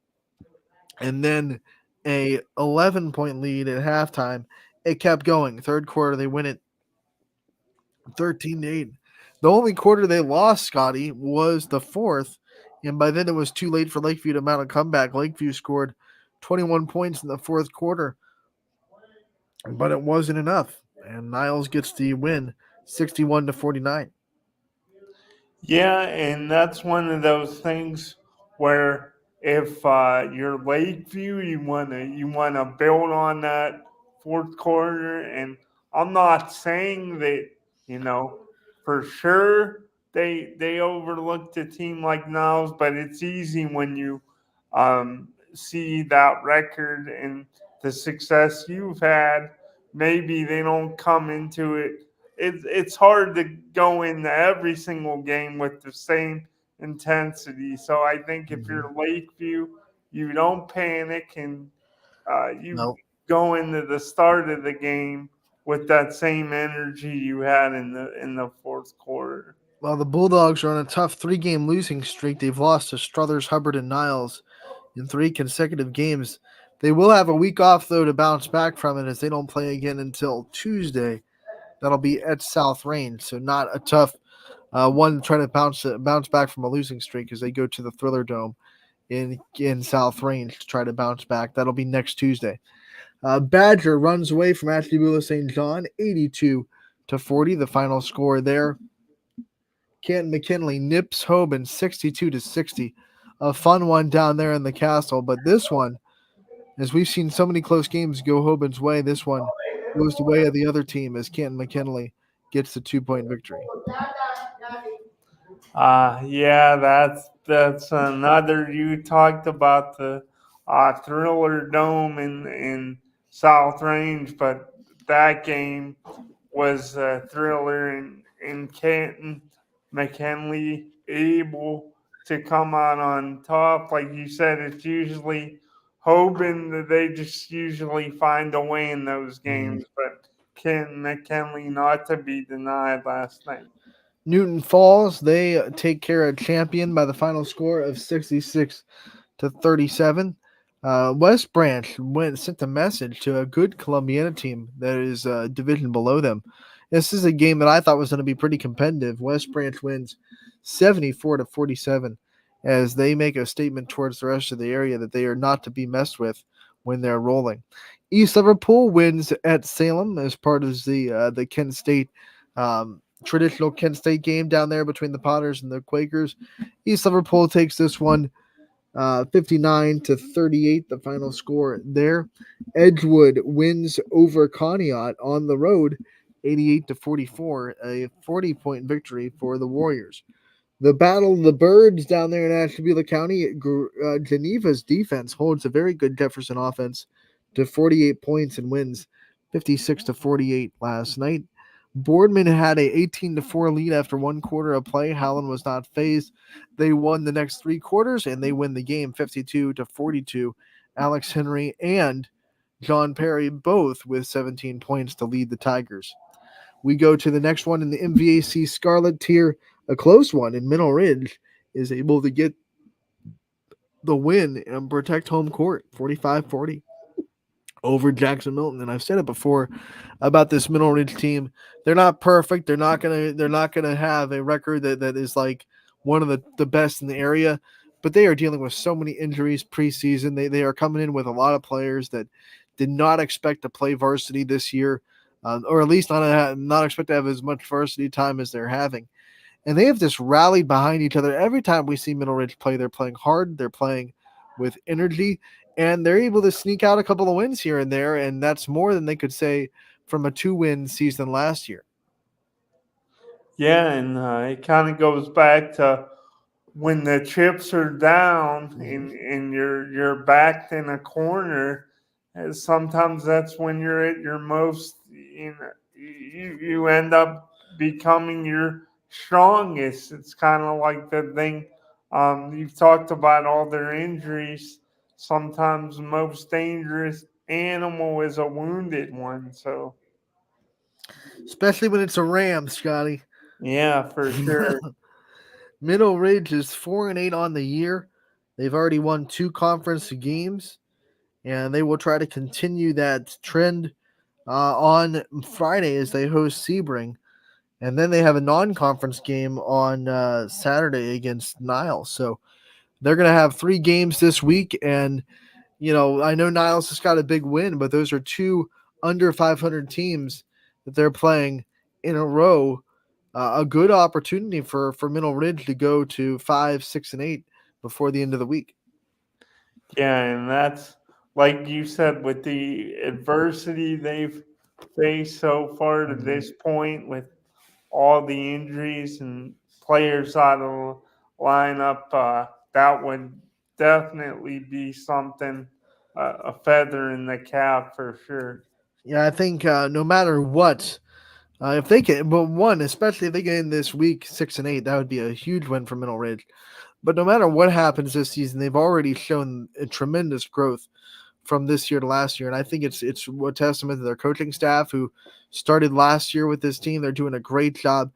and then a 11-point lead at halftime. It kept going. Third quarter, they win it 13-8. The only quarter they lost, Scotty, was the fourth, and by then it was too late for Lakeview to mount a comeback. Lakeview scored 21 points in the fourth quarter, but it wasn't enough, and Niles gets the win 61-49. Yeah, and that's one of those things where if you're Lakeview, you wanna build on that fourth quarter. And I'm not saying that for sure they overlooked a team like Niles, but it's easy when you see that record and the success you've had. Maybe they don't come into it. It's hard to go into every single game with the same intensity. So I think if you're Lakeview, you don't panic, and you go into the start of the game with that same energy you had in the fourth quarter. Well, the Bulldogs are on a tough 3-game losing streak. They've lost to Struthers, Hubbard, and Niles in 3 consecutive games. They will have a week off, though, to bounce back from it, as they don't play again until Tuesday. That'll be at South Range, so not a tough one trying to bounce back from a losing streak, as they go to the Thriller Dome in South Range to try to bounce back. That'll be next Tuesday. Badger runs away from Ashtabula St. John, 82-40, the final score there. Canton McKinley nips Hoban 62-60. A fun one down there in the castle, but this one, as we've seen so many close games go Hoban's way, this one goes the way of the other team as Canton McKinley gets the 2-point victory. Yeah, that's another. You talked about the Thriller Dome in South Range, but that game was a thriller in Canton. McKinley able to come out on top. Like you said, it's usually Hoban that they just usually find a way in those games, but Canton McKinley not to be denied last night. Newton Falls, they take care of Champion by the final score of 66-37. West Branch sent a message to a good Columbiana team that is a division below them. This is a game that I thought was going to be pretty competitive. West Branch wins 74-47 as they make a statement towards the rest of the area that they are not to be messed with when they're rolling. East Liverpool wins at Salem as part of the Kent State traditional Kent State game down there between the Potters and the Quakers. East Liverpool takes this one 59-38, the final score there. Edgewood wins over Conneaut on the road 88-44, a 40-point victory for the Warriors. The Battle of the Birds down there in Ashtabula County, Geneva's defense holds a very good Jefferson offense to 48 points and wins 56-48 last night. Boardman had a 18-4 lead after one quarter of play. Howland was not phased. They won the next 3 quarters, and they win the game 52-42. Alex Henry and John Perry both with 17 points to lead the Tigers. We go to the next one in the MVAC Scarlet tier, a close one, and Mineral Ridge is able to get the win and protect home court 45-40 over Jackson Milton. And I've said it before about this Mineral Ridge team. They're not perfect. They're not gonna have a record that is like one of the best in the area, but they are dealing with so many injuries preseason. They are coming in with a lot of players that did not expect to play varsity this year, or at least not expect to have as much varsity time as they're having. And they have just rallied behind each other. Every time we see Mineral Ridge play, they're playing hard, they're playing with energy, and they're able to sneak out a couple of wins here and there, and that's more than they could say from a 2-win season last year. Yeah, and it kind of goes back to when the chips are down and you're backed in a corner. Sometimes that's when you're at your most. You end up becoming your strongest. It's kind of like the thing you've talked about all their injuries. Sometimes the most dangerous animal is a wounded one. So especially when it's a Ram, Scotty. yeah, for sure. Middle Ridge is 4-8 on the year. They've already won 2 conference games, and they will try to continue that trend on Friday as they host Sebring. And then they have a non-conference game on Saturday against Niles. So they're going to have 3 games this week. And, I know Niles has got a big win, but those are 2 under 500 teams that they're playing in a row. A good opportunity for Middle Ridge to go to 5, 6, and 8 before the end of the week. Yeah, and that's like you said, with the adversity they've faced so far to this point, with all the injuries and players out of lineup, that would definitely be something, a feather in the cap for sure. Yeah, I think no matter what, if they get, but one, especially if they get in this week 6 and 8, that would be a huge win for Middle Ridge. But no matter what happens this season, they've already shown a tremendous growth from this year to last year, and I think it's a testament to their coaching staff who started last year with this team. They're doing a great job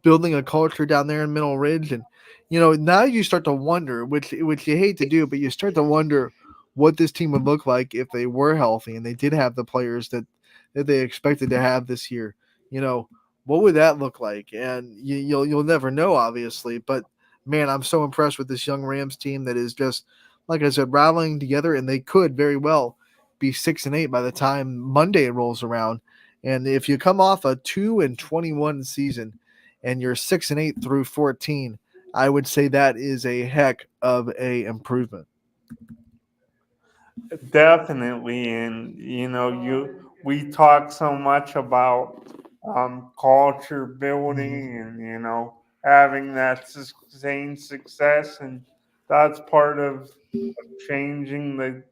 building a culture down there in Middle Ridge, and now you start to wonder, which you hate to do, but you start to wonder what this team would look like if they were healthy and they did have the players that they expected to have this year. What would that look like? And you'll never know, obviously, but man, I'm so impressed with this young Rams team that is just, like I said, rattling together, and they could very well be 6 and 8 by the time Monday rolls around. And if you come off a 2-21 season and you're 6 and 8 through 14, I would say that is a heck of a improvement. Definitely, and we talk so much about culture building and having that sustained success, and that's part of changing the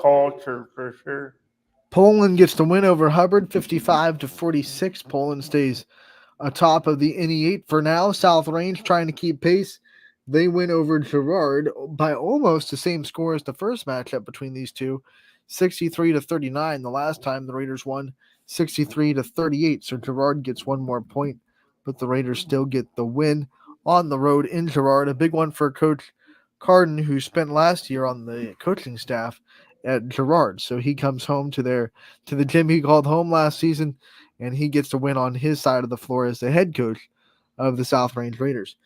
culture for sure. Poland gets the win over Hubbard, 55-46. Poland stays atop of the NE8 for now. South Range trying to keep pace. They win over Girard by almost the same score as the first matchup between these two, 63-39. The last time the Raiders won, 63-38. So Girard gets one more point, but the Raiders still get the win on the road in Girard. A big one for Coach Carden, who spent last year on the coaching staff at Girard. So he comes home to the gym he called home last season, and he gets to win on his side of the floor as the head coach of the South Range Raiders.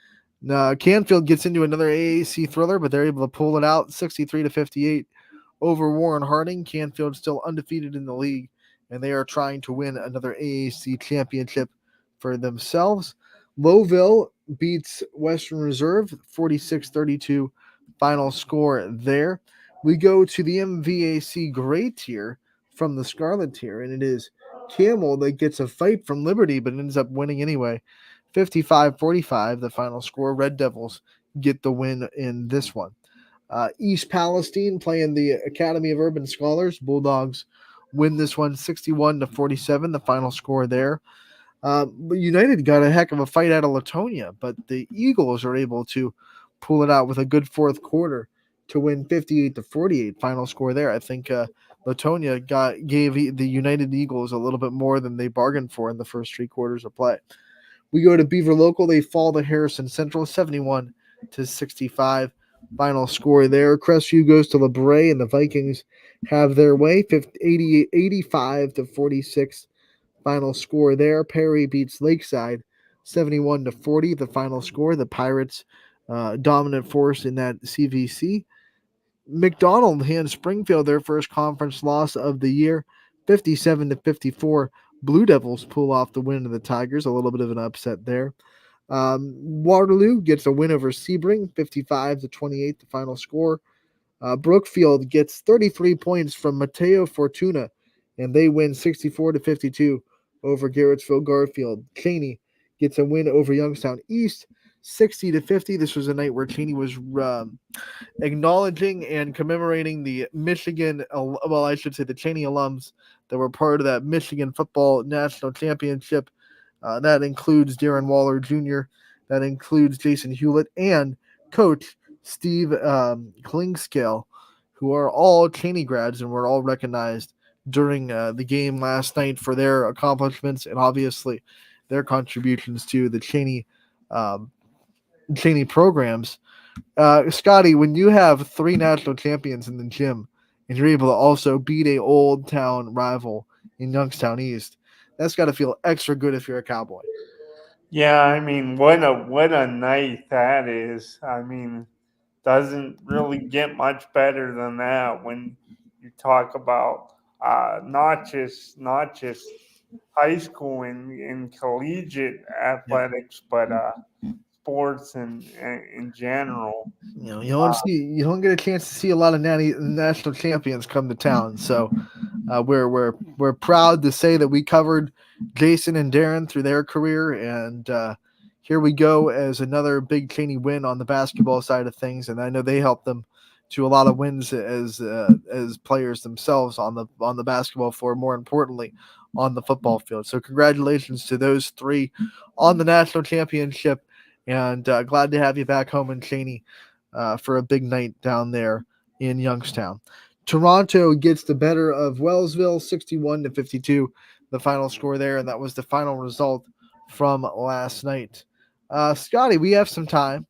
Now, Canfield gets into another AAC thriller, but they're able to pull it out 63-58 over Warren Harding. Canfield still undefeated in the league, and they are trying to win another AAC championship for themselves. Lowville beats Western Reserve 46-32 final score there. We go to the MVAC gray tier from the Scarlet tier, and it is Camel that gets a fight from Liberty but ends up winning anyway. 55-45 the final score. Red Devils get the win in this one. East Palestine playing the Academy of Urban Scholars. Bulldogs win this one 61-47 the final score there. United got a heck of a fight out of Latonia, but the Eagles are able to pull it out with a good fourth quarter to win 58-48 final score there. I think Latonia gave the United Eagles a little bit more than they bargained for in the first 3 quarters of play. We go to Beaver Local. They fall to Harrison Central 71-65 final score there. Crestview goes to LeBray, and the Vikings have their way 85-46 final score there. Perry beats Lakeside 71-40 the final score. The Pirates dominant force in that CVC. McDonald hands Springfield their first conference loss of the year, 57-54. Blue Devils pull off the win of the Tigers, a little bit of an upset there. Waterloo gets a win over Sebring, 55-28 the final score. Brookfield gets 33 points from Mateo Fortuna, and they win 64-52 over Garrettsville Garfield. Cheney gets a win over Youngstown East, 60-50. This was a night where Cheney was acknowledging and commemorating the the Cheney alums that were part of that Michigan football national championship That includes Darren Waller Jr., that includes Jason Hewlett, and Coach Steve Klingscale, who are all Cheney grads and were all recognized during the game last night for their accomplishments and obviously their contributions to the Cheney programs. Scotty, when you have 3 national champions in the gym and you're able to also beat a old town rival in Youngstown East, that's got to feel extra good if you're a Cowboy. Yeah, I mean, what a night that is. I mean, doesn't really get much better than that when you talk about not just high school and collegiate athletics, but sports in general. You don't get a chance to see a lot of national champions come to town. So we're proud to say that we covered Jason and Darren through their career, and here we go as another big Cheney win on the basketball side of things. And I know they helped them to a lot of wins as players themselves on the basketball floor. More importantly, on the football field. So congratulations to those 3 on the national championship, and glad to have you back home in Cheney for a big night down there in Youngstown. Toronto gets the better of Wellsville, 61-52, the final score there, and that was the final result from last night. Scotty, we have some time.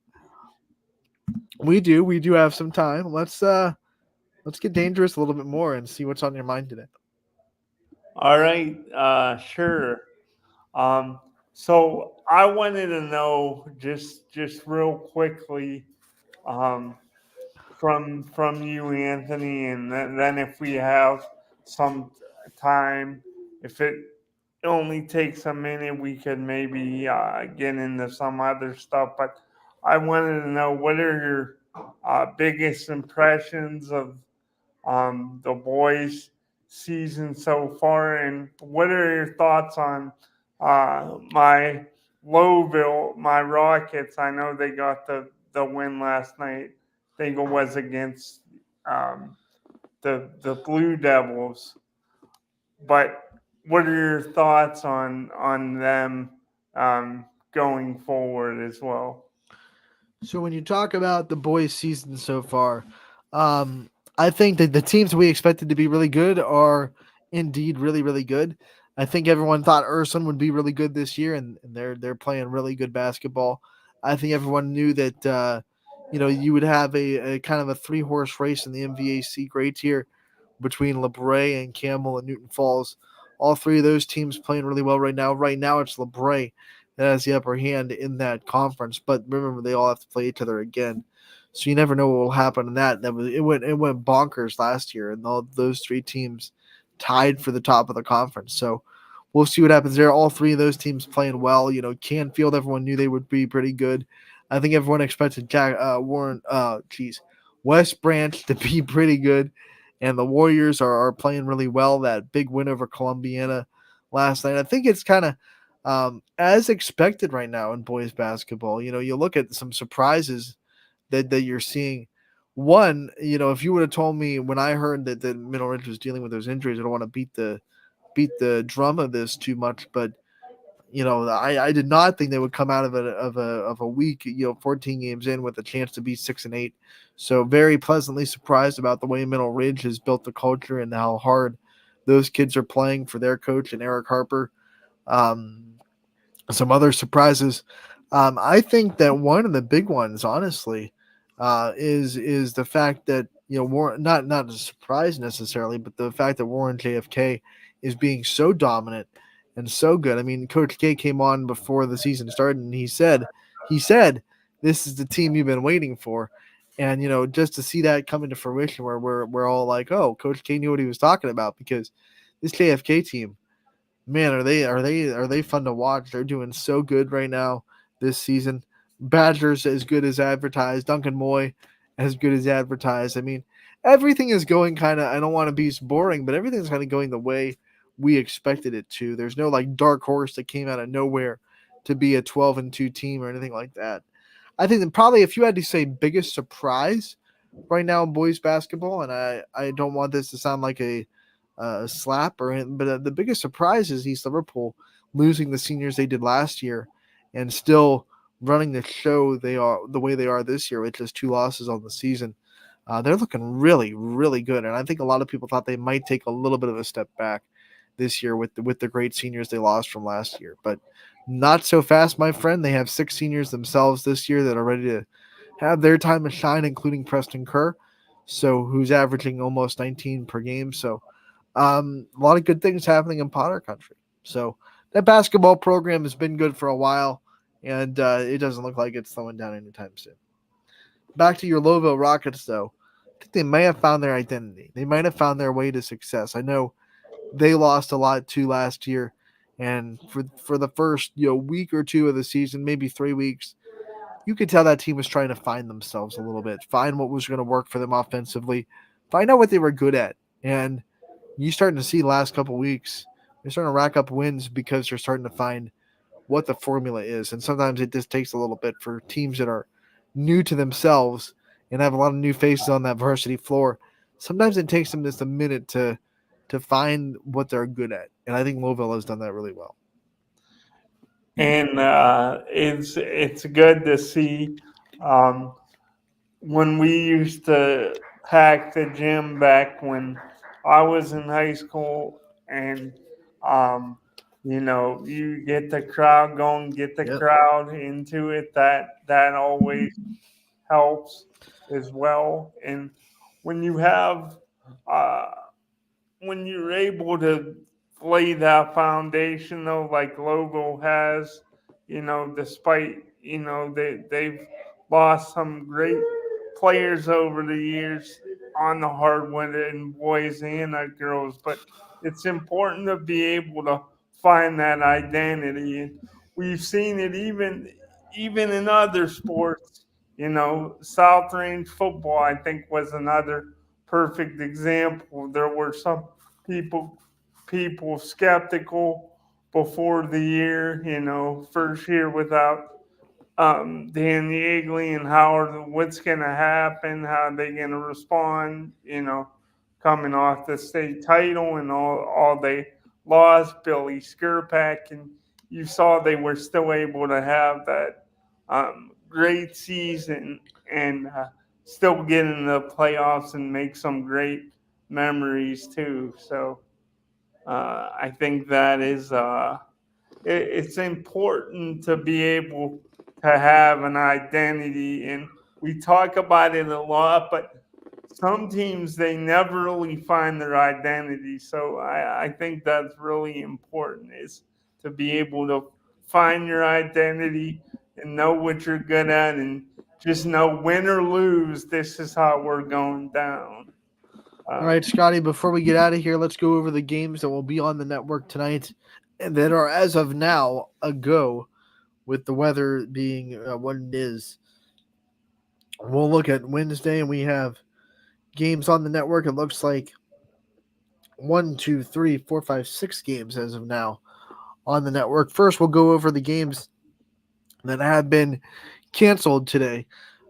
We do have some time. Let's get dangerous a little bit more and see what's on your mind today. All right, sure. So I wanted to know just real quickly, from you, Anthony, and then if we have some time, if it only takes a minute, we could maybe get into some other stuff. But I wanted to know, what are your biggest impressions of the boys' season so far, and what are your thoughts on my Lowville, my Rockets? I know they got the win last night. I think it was against the Blue Devils. But what are your thoughts on them going forward as well? So when you talk about the boys' season so far, I think that the teams we expected to be really good are indeed really, really good. I think everyone thought Ursuline would be really good this year, and they're playing really good basketball. I think everyone knew that you would have a kind of a 3-horse race in the MVAC grade tier between LeBray and Campbell and Newton Falls. All 3 of those teams playing really well right now. Right now, it's LeBray that has the upper hand in that conference. But remember, they all have to play each other again, so you never know what will happen in that. It went bonkers last year, and all those 3 teams tied for the top of the conference. So we'll see what happens there. All 3 of those teams playing well. Canfield, everyone knew they would be pretty good. I think everyone expected West Branch to be pretty good. And the Warriors are playing really well. That big win over Columbiana last night, I think it's kind of as expected right now in boys basketball. You look at some surprises that you're seeing. One, if you would have told me when I heard that Middle Ridge was dealing with those injuries, I don't want to beat the drum of this too much, but I did not think they would come out of a week, 14 games in with a chance to be 6-8. So very pleasantly surprised about the way Middle Ridge has built the culture and how hard those kids are playing for their coach and Eric Harper. Some other surprises. I think that one of the big ones, honestly, is the fact that Warren, not a surprise necessarily, but the fact that Warren JFK is being so dominant and so good. I mean, Coach K came on before the season started, and he said, "This is the team you've been waiting for." And just to see that come into fruition, where we're all like, "Oh, Coach K knew what he was talking about," because this JFK team, man, are they fun to watch? They're doing so good right now this season. Badgers as good as advertised. Duncan Moy as good as advertised. I mean, everything is going kind of. I don't want to be boring, but everything's kind of going the way we expected it to. There's no like dark horse that came out of nowhere to be a 12-2 team or anything like that. I think that probably if you had to say biggest surprise right now in boys basketball, and I don't want this to sound like a slap but the biggest surprise is East Liverpool losing the seniors they did last year and still running the show they are the way they are this year with just 2 losses on the season. They're looking really, really good, and I think a lot of people thought they might take a little bit of a step back this year with the great seniors they lost from last year, but not so fast, my friend. They have 6 seniors themselves this year that are ready to have their time to shine, including Preston Kerr, who's averaging almost 19 per game. So a lot of good things happening in Potter Country. So that basketball program has been good for a while, and it doesn't look like it's slowing down anytime soon. Back to your Louisville Rockets, though. I think they may have found their identity. They might have found their way to success. I know they lost a lot too last year, and for the first week or two of the season, maybe 3 weeks, you could tell that team was trying to find themselves a little bit, find what was going to work for them offensively, find out what they were good at. And you starting to see the last couple weeks, they're starting to rack up wins because they're starting to find what the formula is. And sometimes it just takes a little bit for teams that are new to themselves and have a lot of new faces on that varsity floor. Sometimes it takes them just a minute to find what they're good at. And I think Louisville has done that really well. And it's good to see. When we used to pack the gym back when I was in high school, and you get the crowd going, get the crowd into it. That always helps as well. And when you have when you're able to lay that foundation, though, like Louisville has, despite they've lost some great players over the years on the hardwood and boys and girls, but it's important to be able to find that identity. And we've seen it even in other sports. South Range football, I think, was another perfect example. There were some people skeptical before the year, first year without Dan Yeagley and what's going to happen, how they going to respond, coming off the state title and all they lost, Billy Skirpak, and you saw they were still able to have that great season and still get in the playoffs and make some great memories too. So I think that is it's important to be able to have an identity, and we talk about it a lot, but some teams, they never really find their identity. So I think that's really important, is to be able to find your identity and know what you're good at, and just know, win or lose, this is how we're going down. All right, Scotty, before we get out of here, let's go over the games that will be on the network tonight and that are, as of now, a go, with the weather being what it is. We'll look at Wednesday, and we have games on the network. It looks like 1, 2, 3, 4, 5, 6 games as of now on the network. First, we'll go over the games that have been canceled today.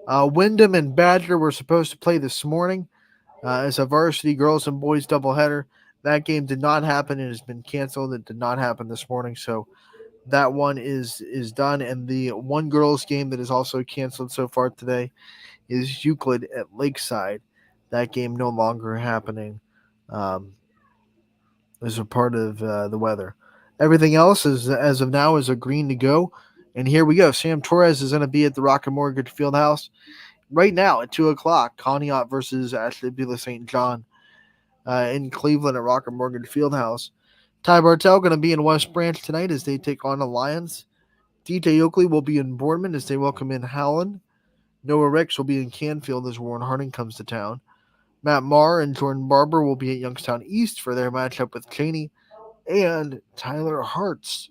Wyndham and Badger were supposed to play this morning as a varsity girls and boys doubleheader. That game did not happen. It has been canceled. It did not happen this morning, so that one is done. And the one girls game that is also canceled so far today is Euclid at Lakeside. That game no longer happening as a part of the weather. Everything else is, as of now, is a green to go. And here we go. Sam Torres is going to be at the Rocket Mortgage Fieldhouse right now at 2 o'clock. Conneaut versus Ashley Beulah St. John in Cleveland at Rocket Mortgage Fieldhouse. Ty Bartell going to be in West Branch tonight as they take on Alliance. DJ Oakley will be in Boardman as they welcome in Howland. Noah Ricks will be in Canfield as Warren Harding comes to town. Matt Marr and Jordan Barber will be at Youngstown East for their matchup with Cheney. And Tyler Hartz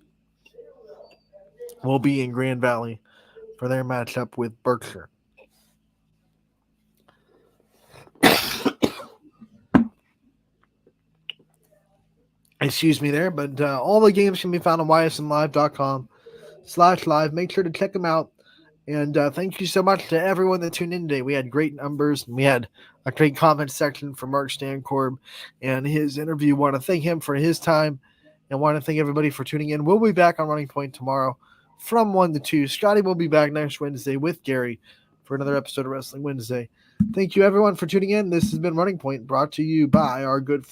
will be in Grand Valley for their matchup with Berkshire. Excuse me there, but all the games can be found on ysnlive.com/live. Make sure to check them out. And thank you so much to everyone that tuned in today. We had great numbers, and we had a great comment section from Mark Stancorb and his interview. Want to thank him for his time And want to thank everybody for tuning in. We'll be back on Running Point tomorrow from 1 to 2. Scotty will be back next Wednesday with Gary for another episode of Wrestling Wednesday. Thank you, everyone, for tuning in. This has been Running Point, brought to you by our good